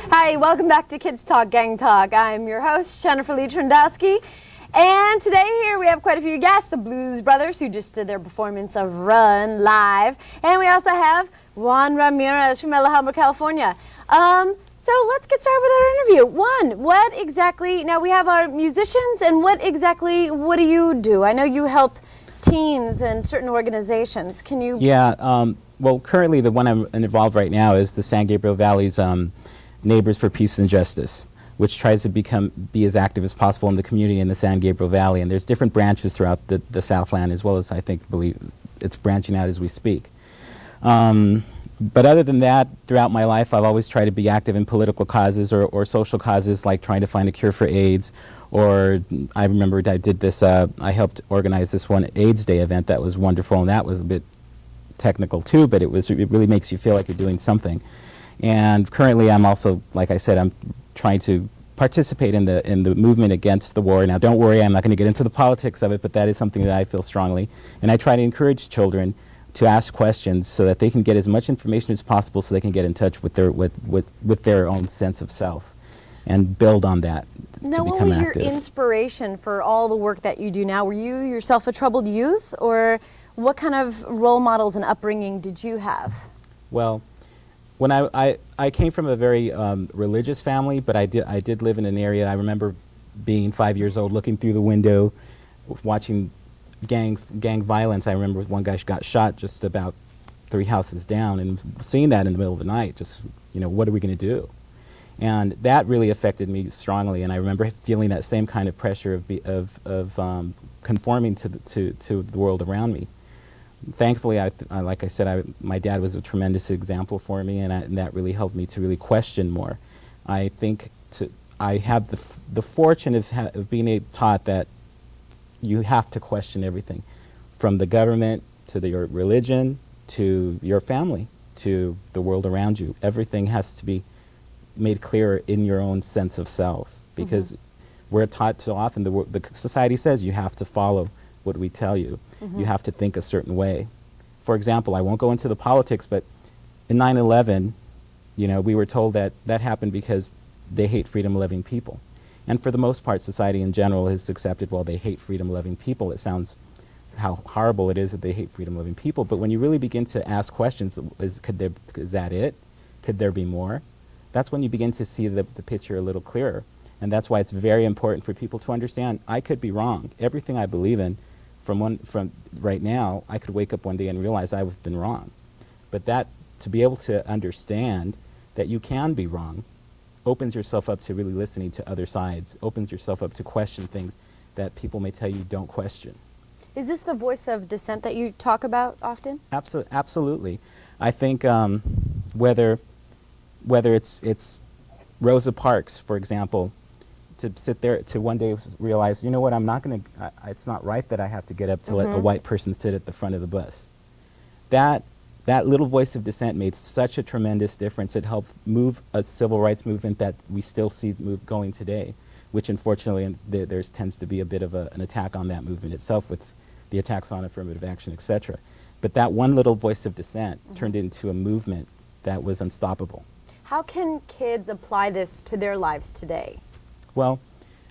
Hi, welcome back to Kids Talk, Gang Talk. I'm your host, Jennifer Lee Trendowski. And today here we have quite a few guests, the Bluez brothers who just did their performance of Run live. And we also have Juan Ramirez from Alhambra, California. So let's get started with our interview. Juan, what exactly, now we have our musicians, and what do you do? I know you help teens and certain organizations. Can you? Yeah, well, currently the one I'm involved right now is the San Gabriel Valley's Neighbors for Peace and Justice, which tries to be as active as possible in the community in the San Gabriel Valley. And there's different branches throughout the Southland, as well as believe it's branching out as we speak. But other than that, throughout my life, I've always tried to be active in political causes or social causes, like trying to find a cure for AIDS. Or I remember I did this, I helped organize this one AIDS Day event that was wonderful, and that was a bit technical too, but it really makes you feel like you're doing something. And currently I'm also, like I said, I'm trying to participate in the movement against the war. Now don't worry, I'm not going to get into the politics of it, but that is something that I feel strongly. And I try to encourage children to ask questions so that they can get as much information as possible, so they can get in touch with their own sense of self and build on that to become active. Now, what was your inspiration for all the work that you do now? Were you yourself a troubled youth, or what kind of role models and upbringing did you have? Well, when I came from a very religious family, but I did live in an area. I remember being 5 years old, looking through the window, watching gang violence. I remember one guy got shot just about 3 houses down, and seeing that in the middle of the night, just, what are we going to do? And that really affected me strongly. And I remember feeling that same kind of pressure of conforming to the world around me. Thankfully, like I said, my dad was a tremendous example for me, and that really helped me to really question more. I think I have the fortune of being taught that you have to question everything, from the government to your religion to your family to the world around you. Everything has to be made clearer in your own sense of self, because we're taught so often, the society says you have to follow what we tell you. You have to think a certain way. For example, I won't go into the politics, but in 9/11, we were told that happened because they hate freedom-loving people. And for the most part, society in general has accepted, well, they hate freedom-loving people. It sounds how horrible it is that they hate freedom-loving people. But when you really begin to ask questions, is that it? Could there be more? That's when you begin to see the picture a little clearer. And that's why it's very important for people to understand, I could be wrong. Everything I believe in, from right now, I could wake up one day and realize I've been wrong. But to be able to understand that you can be wrong, opens yourself up to really listening to other sides, opens yourself up to question things that people may tell you don't question. Is this the voice of dissent that you talk about often? Absolutely. I think whether it's Rosa Parks, for example, to sit there to one day realize, what, it's not right that I have to get up to let a white person sit at the front of the bus. That little voice of dissent made such a tremendous difference. It helped move a civil rights movement that we still see going today, which unfortunately there tends to be a bit of an attack on that movement itself, with the attacks on affirmative action, etc. But that one little voice of dissent turned into a movement that was unstoppable. How can kids apply this to their lives today? Well,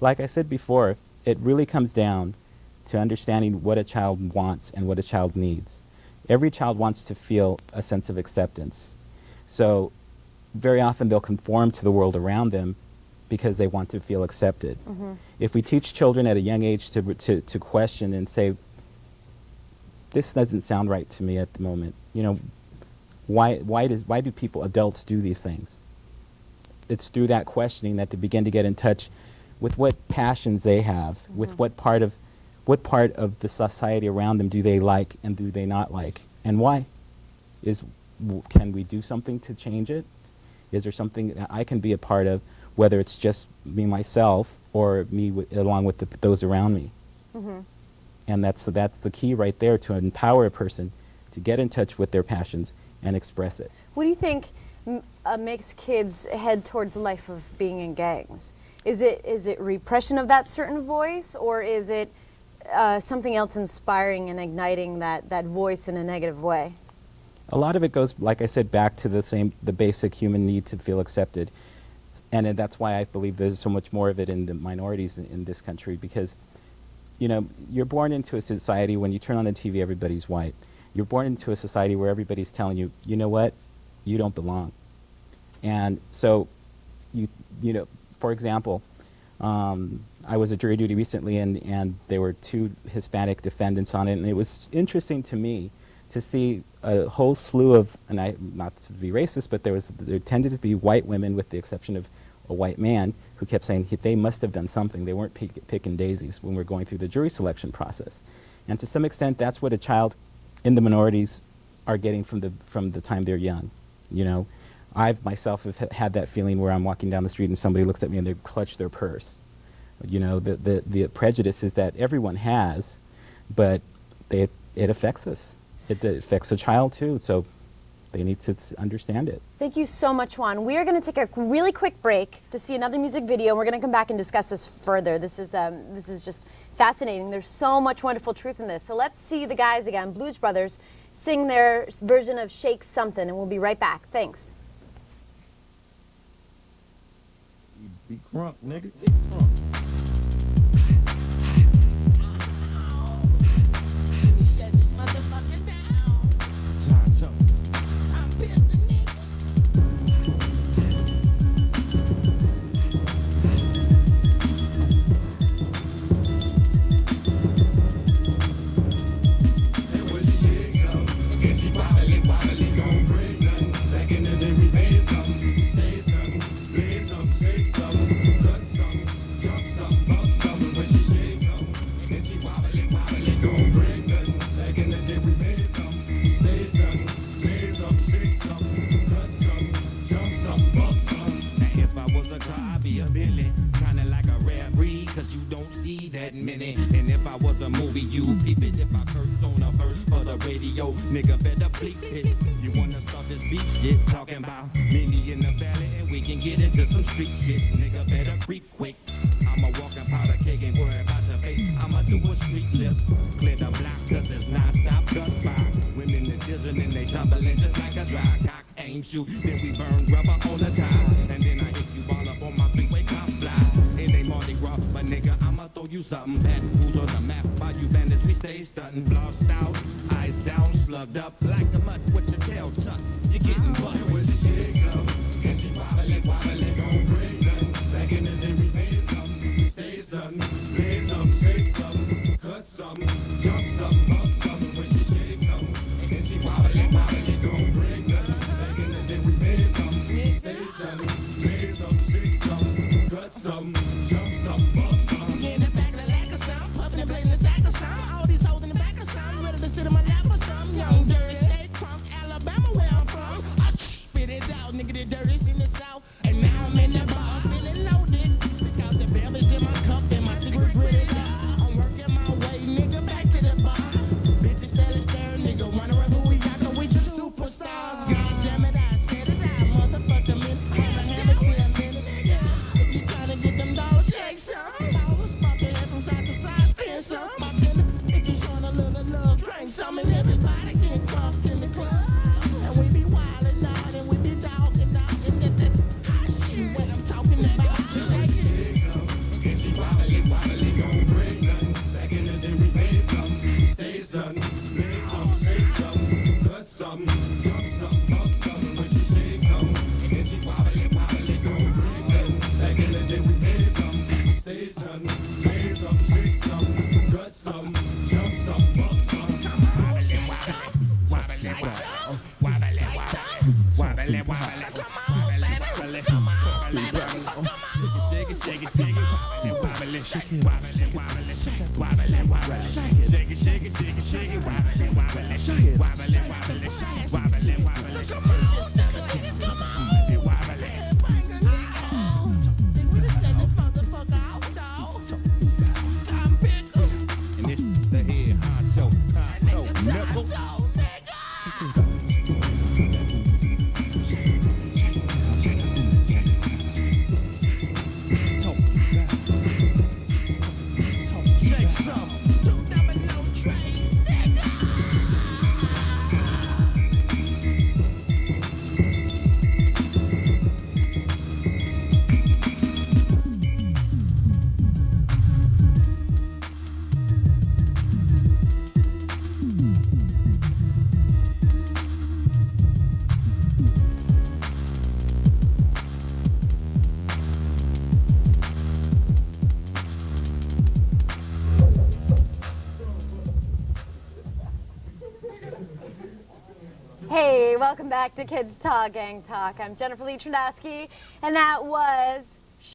like I said before, it really comes down to understanding what a child wants and what a child needs. Every child wants to feel a sense of acceptance. So very often they'll conform to the world around them because they want to feel accepted. If we teach children at a young age to question and say, this doesn't sound right to me at the moment, why do adults do these things? It's through that questioning that they begin to get in touch with what passions they have, with what part of the society around them do they like and do they not like, and why? Can we do something to change it? Is there something that I can be a part of, whether it's just me, myself, or me along with those around me? And that's the key right there, to empower a person to get in touch with their passions and express it. What do you think makes kids head towards a life of being in gangs? Is it repression of that certain voice, or is it something else inspiring and igniting that voice in a negative way? A lot of it goes, like I said, back to the basic human need to feel accepted. And that's why I believe there's so much more of it in the minorities in this country, because, you know, you're born into a society, when you turn on the TV, everybody's white. You're born into a society where everybody's telling you, you know what, you don't belong. And so, you know, for example, I was at jury duty recently, and there were 2 Hispanic defendants on it, and it was interesting to me to see a whole slew of, and not to be racist, but there tended to be white women, with the exception of a white man, who kept saying they must have done something. They weren't picking daisies when we're going through the jury selection process. And to some extent, that's what a child in the minorities are getting from the time they're young. You know, I've myself have had that feeling where I'm walking down the street and somebody looks at me and they clutch their purse. You know, the prejudices that everyone has, but it affects us. It affects a child too, so they need to understand it. Thank you so much, Juan. We are going to take a really quick break to see another music video, and we're going to come back and discuss this further. This is just fascinating. There's so much wonderful truth in this. So let's see the guys again, Blues Brothers, sing their version of Shake Something, and we'll be right back. Thanks. You be crunk, nigga. Get crunk. And if I was a movie, you peep it. If I curse on a verse for the radio, nigga better bleep it. You wanna start this beef shit, talking about Minnie in the valley, and we can get into some street shit. Nigga better creep quick. I'm a walking powder keg, ain't worry about your face. I'ma do a street lift, clear the block, cause it's non-stop gunfire. Women the jizzing and they tumbling just like a dry cock. Aim, shoot, then we burn rubber on the time. And then I hit you all up on my freeway, cop fly. It ain't Mardi Gras, but nigga, I'ma throw you something bad. Who's on the map? While you bandits, we stay stunting. Flossed out, eyes down, slugged up like a mutt with your tail tucked. You're getting bucked with the shakes up. And she wobbling, gon' bring nothing. Back in the day, we made something. We stay stunting. Made some, shake some, cut some, jump some, buck some. When she shakes some, and she wobbling, gon' bring nothing. Back in the day, we made something. We stay stunting. Made some, shake some, cut some, jump some, buck some. Get in the back of the lack of some, puffin' and blazing the sack of some. All these hoes in the back of some, ready to sit in my lap or some. Young, dirty, state crunk, Alabama, where I'm from. I spit it out, nigga, the dirtiest in the south. And now I'm in the bar, feeling loaded. Because the bell is in my cup and my secret gritted up. I'm working my way, nigga, back to the bar. Bitches steady staring, nigga, wondering who we are, cause we some superstars. God damn it, I said it out, motherfucker, man. I have it still in it, nigga. If you tryna get them dollars, shake some. Dollars pop your head from side to side, spin some. My tender, if you showing a little love, drink some, and everybody get crunk in the club. And we be wildin' out, and we be dogging out, and that hot shit, what I'm talking about, so shake it. And she wobbling, gon' break nothing. Back in the day, we made something. We stay stunting. Made some, shake some, cut some, jump some, buck some. When she shakes some, and she wobbling, gon' break nothing. Back in the day, we made something. We stay stunting. Made some, shake some, cut some, jump some, buck some. Come on, shake some, wobbling, wobbling, wobbling. Come on, baby, come on, baby, come on. Shake it, shake it, shake it, wobbling, wobbling, wobbling, wobbling, wobbling. Shake it, shake it, shake it, shake it, wobbling, wobbling, wobbling, wobbling, wobbling, wobbling. Come on, ladies, come on. And this is the head honcho, knuckle. Shake some. Hey, welcome back to Kids Talk, Gang Talk. I'm Jennifer Lee Trendowski, and that was